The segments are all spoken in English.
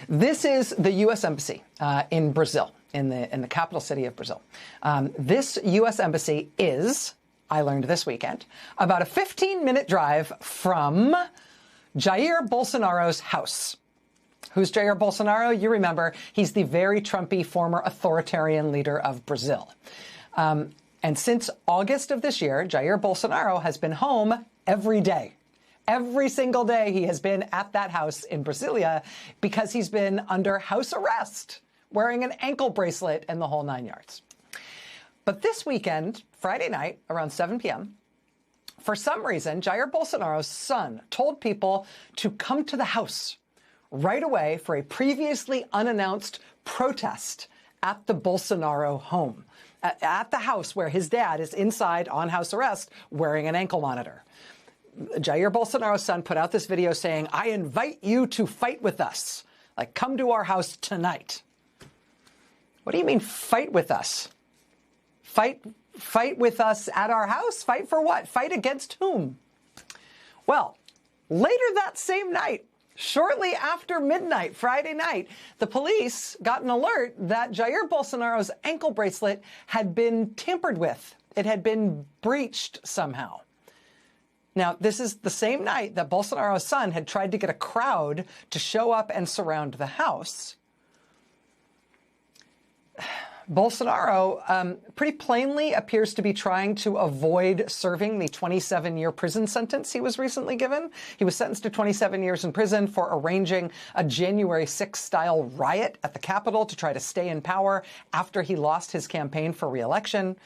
This is the U.S. Embassy in Brazil, in the capital city of Brazil. This U.S. Embassy is, I learned this weekend, about a 15-minute drive from Jair Bolsonaro's house. Who's Jair Bolsonaro? You remember, he's the very Trumpy former authoritarian leader of Brazil. And since August of this year, Jair Bolsonaro has been home every day. Every single day he has been at that house in Brasilia because he's been under house arrest, wearing an ankle bracelet and the whole 9 yards. But this weekend, Friday night, around 7 p.m., for some reason, Jair Bolsonaro's son told people to come to the house right away for a previously unannounced protest at the Bolsonaro home, at the house where his dad is inside on house arrest wearing an ankle monitor. Jair Bolsonaro's son put out this video saying, "I invite you to fight with us. Like, come to our house tonight." What do you mean, fight with us? Fight with us at our house? Fight for what? Fight against whom? Well, later that same night, shortly after midnight, Friday night, the police got an alert that Jair Bolsonaro's ankle bracelet had been tampered with. It had been breached somehow. Now, this is the same night that Bolsonaro's son had tried to get a crowd to show up and surround the house. Bolsonaro pretty plainly appears to be trying to avoid serving the 27-year prison sentence he was recently given. He was sentenced to 27 years in prison for arranging a January 6-style riot at the Capitol to try to stay in power after he lost his campaign for re-election.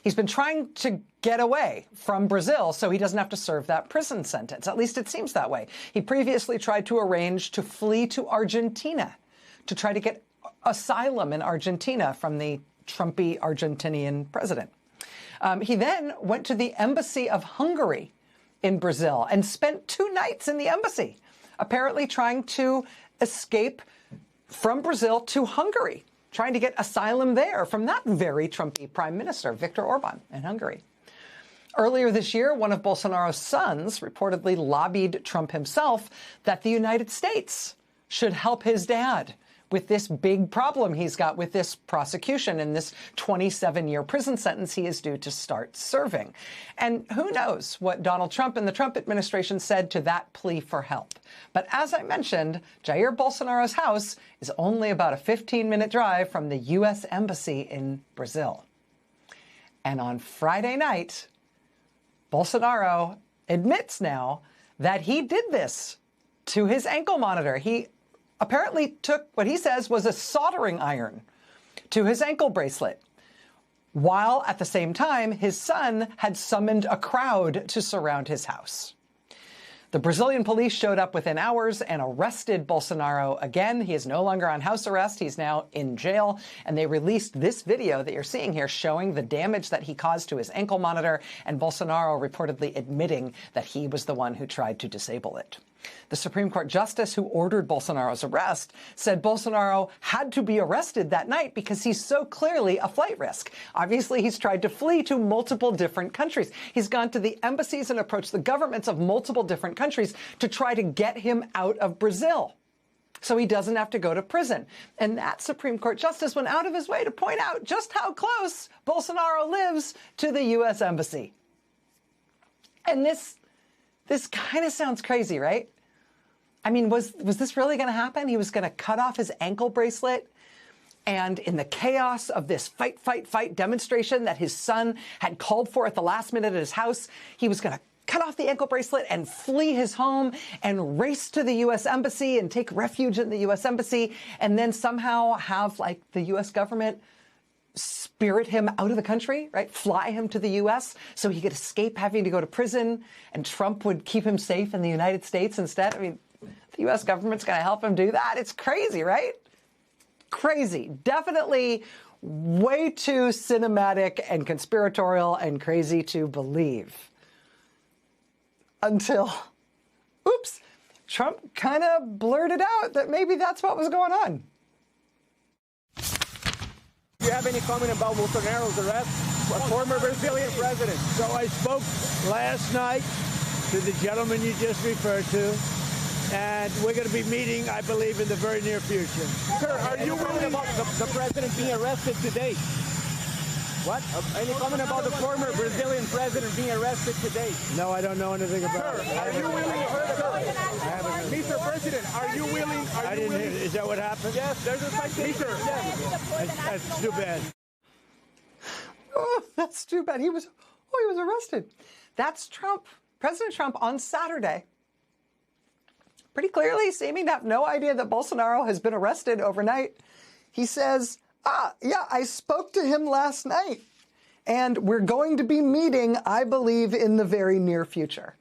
He's been trying to get away from Brazil so he doesn't have to serve that prison sentence. At least it seems that way. He previously tried to arrange to flee to Argentina to try to get asylum in Argentina from the Trumpy Argentinian president. He then went to the embassy of Hungary in Brazil and spent 2 nights in the embassy, apparently trying to escape from Brazil to Hungary, trying to get asylum there from that very Trumpy prime minister, Viktor Orban, in Hungary. Earlier this year, one of Bolsonaro's sons reportedly lobbied Trump himself that the United States should help his dad with this big problem he's got with this prosecution and this 27-year prison sentence he is due to start serving. And who knows what Donald Trump and the Trump administration said to that plea for help. But as I mentioned, Jair Bolsonaro's house is only about a 15-minute drive from the U.S. Embassy in Brazil. And on Friday night, Bolsonaro admits now that he did this to his ankle monitor. He apparently took what he says was a soldering iron to his ankle bracelet, while at the same time his son had summoned a crowd to surround his house. The Brazilian police showed up within hours and arrested Bolsonaro again. He is no longer on house arrest. He's now in jail. And they released this video that you're seeing here showing the damage that he caused to his ankle monitor, and Bolsonaro reportedly admitting that he was the one who tried to disable it. The Supreme Court justice who ordered Bolsonaro's arrest said Bolsonaro had to be arrested that night because he's so clearly a flight risk. Obviously, he's tried to flee to multiple different countries. He's gone to the embassies and approached the governments of multiple different countries to try to get him out of Brazil so he doesn't have to go to prison. And that Supreme Court justice went out of his way to point out just how close Bolsonaro lives to the U.S. Embassy. And this kind of sounds crazy, right? I mean, was this really going to happen? He was going to cut off his ankle bracelet, and in the chaos of this fight, fight, fight demonstration that his son had called for at the last minute at his house, he was going to cut off the ankle bracelet and flee his home and race to the U.S. Embassy and take refuge in the U.S. Embassy, and then somehow have, like, the U.S. government spirit him out of the country, right? Fly him to the U.S. so he could escape having to go to prison, and Trump would keep him safe in the United States instead. I mean, the U.S. government's going to help him do that. It's crazy, right? Crazy. Definitely way too cinematic and conspiratorial and crazy to believe. Until, oops, Trump kind of blurted out that maybe that's what was going on. Do you have any comment about Bolsonaro's arrest? A former Brazilian president. So I spoke last night to the gentleman you just referred to, and we're going to be meeting, I believe, in the very near future. Sir, are you willing about the president being arrested today? What? Any comment about the former Brazilian president being arrested today? No, I don't know anything about it. Are you willing? Mr. President, are you willing? I didn't hear. Is that what happened? Yes, there's a citation. That's too bad. Oh, that's too bad. He was arrested. That's Trump, President Trump on Saturday, pretty clearly seeming to have no idea that Bolsonaro has been arrested overnight. He says, yeah, I spoke to him last night, and we're going to be meeting, I believe, in the very near future.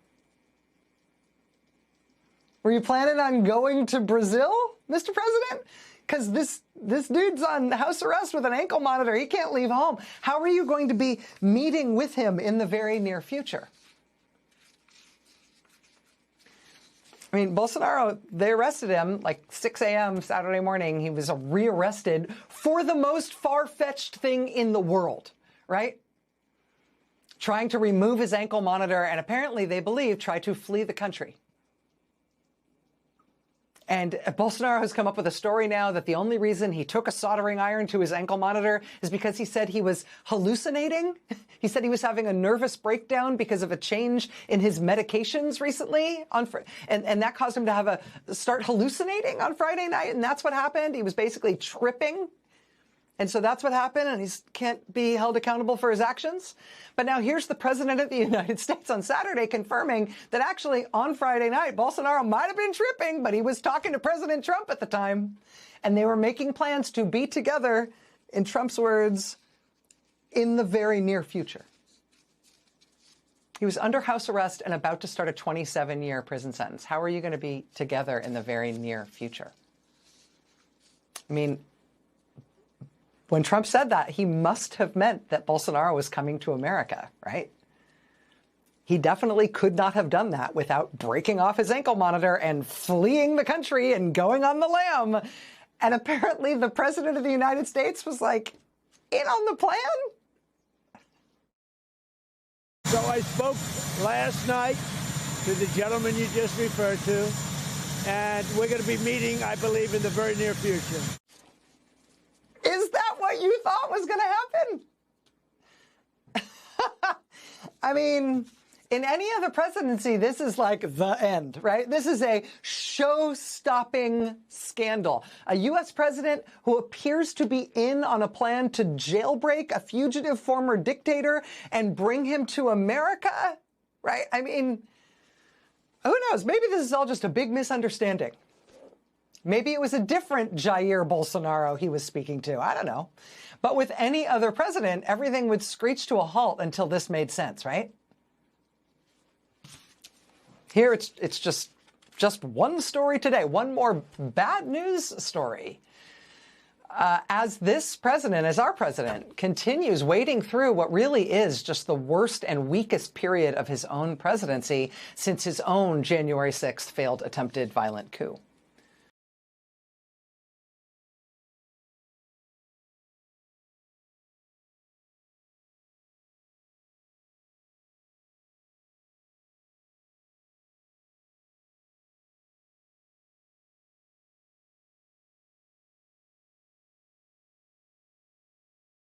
Were you planning on going to Brazil, Mr. President? Because this dude's on house arrest with an ankle monitor. He can't leave home. How are you going to be meeting with him in the very near future? I mean, Bolsonaro, they arrested him like 6 a.m. Saturday morning. He was rearrested for the most far-fetched thing in the world, right? Trying to remove his ankle monitor and apparently, they believe, try to flee the country. And Bolsonaro has come up with a story now that the only reason he took a soldering iron to his ankle monitor is because he said he was hallucinating. He said he was having a nervous breakdown because of a change in his medications recently, and that caused him to start hallucinating on Friday night, and that's what happened. He was basically tripping. And so that's what happened, and he can't be held accountable for his actions. But now here's the President of the United States on Saturday confirming that actually on Friday night, Bolsonaro might have been tripping, but he was talking to President Trump at the time. And they were making plans to be together, in Trump's words, in the very near future. He was under house arrest and about to start a 27-year prison sentence. How are you going to be together in the very near future? I mean, when Trump said that, he must have meant that Bolsonaro was coming to America, right? He definitely could not have done that without breaking off his ankle monitor and fleeing the country and going on the lam. And apparently the President of the United States was like, in on the plan? So I spoke last night to the gentleman you just referred to, and we're going to be meeting, I believe, in the very near future. Is that what you thought was going to happen? I mean, in any other presidency, this is like the end, right? This is a show-stopping scandal. A U.S. president who appears to be in on a plan to jailbreak a fugitive former dictator and bring him to America, right? I mean, who knows? Maybe this is all just a big misunderstanding. Maybe it was a different Jair Bolsonaro he was speaking to. I don't know. But with any other president, everything would screech to a halt until this made sense, right? Here, it's just one story today, one more bad news story. As this president, as our president, continues wading through what really is just the worst and weakest period of his own presidency since his own January 6th failed attempted violent coup.